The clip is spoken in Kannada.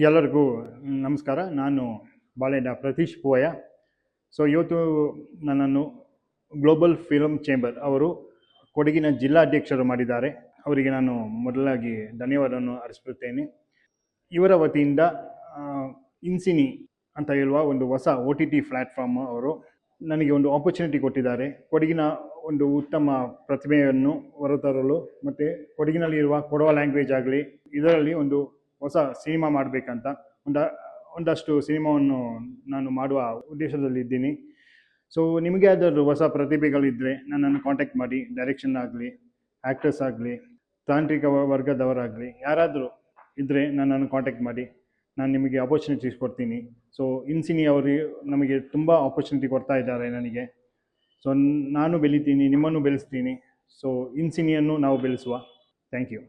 ಎಲ್ಲರಿಗೂ ನಮಸ್ಕಾರ. ನಾನು ಬಾಳೆಡ ಪ್ರತೀಶ್ ಪೋಯ. ಸೊ ಇವತ್ತು ನನ್ನನ್ನು ಗ್ಲೋಬಲ್ ಫಿಲ್ಮ್ ಚೇಂಬರ್ ಅವರು ಕೊಡಗಿನ ಜಿಲ್ಲಾಧ್ಯಕ್ಷರು ಮಾಡಿದ್ದಾರೆ. ಅವರಿಗೆ ನಾನು ಮೊದಲಾಗಿ ಧನ್ಯವಾದವನ್ನು ಅರ್ಪಿಸುತ್ತೇನೆ. ಇವರ ವತಿಯಿಂದ ಇನ್ಸಿನಿ ಅಂತ ಹೇಳುವ ಒಂದು ಹೊಸ OTT ಪ್ಲ್ಯಾಟ್ಫಾರ್ಮ್ ಅವರು ನನಗೆ ಒಂದು ಆಪರ್ಚುನಿಟಿ ಕೊಟ್ಟಿದ್ದಾರೆ. ಕೊಡಗಿನ ಒಂದು ಉತ್ತಮ ಪ್ರತಿಭೆಯನ್ನು ಹೊರತರಲು ಮತ್ತು ಕೊಡಗಿನಲ್ಲಿರುವ ಕೊಡವ ಲ್ಯಾಂಗ್ವೇಜ್ ಆಗಲಿ ಇದರಲ್ಲಿ ಒಂದು ಹೊಸ ಸಿನಿಮಾ ಮಾಡಬೇಕಂತ ಒಂದಷ್ಟು ಸಿನಿಮಾವನ್ನು ನಾನು ಮಾಡುವ ಉದ್ದೇಶದಲ್ಲಿದ್ದೀನಿ. ಸೊ ನಿಮಗೆ ಯಾವ್ದಾದ್ರು ಹೊಸ ಪ್ರತಿಭೆಗಳಿದ್ದರೆ ನನ್ನನ್ನು ಕಾಂಟ್ಯಾಕ್ಟ್ ಮಾಡಿ. ಡೈರೆಕ್ಷನ್ ಆಗಲಿ, ಆ್ಯಕ್ಟರ್ಸ್ ಆಗಲಿ, ತಾಂತ್ರಿಕ ವರ್ಗದವರಾಗಲಿ ಯಾರಾದರೂ ಇದ್ದರೆ ನನ್ನನ್ನು ಕಾಂಟ್ಯಾಕ್ಟ್ ಮಾಡಿ. ನಾನು ನಿಮಗೆ ಆಪರ್ಚುನಿಟೀಸ್ ಕೊಡ್ತೀನಿ. ಸೊ ಇನ್ಸಿನಿ ಅವರು ನಮಗೆ ತುಂಬ ಆಪರ್ಚುನಿಟಿ ಕೊಡ್ತಾ ಇದ್ದಾರೆ ನನಗೆ. ಸೊ ನಾನು ಬೆಳಿತೀನಿ, ನಿಮ್ಮನ್ನು ಬೆಳೆಸ್ತೀನಿ. ಸೊ ಇನ್ಸಿನಿಯನ್ನು ನಾವು ಬೆಳೆಸುವ. Thank you.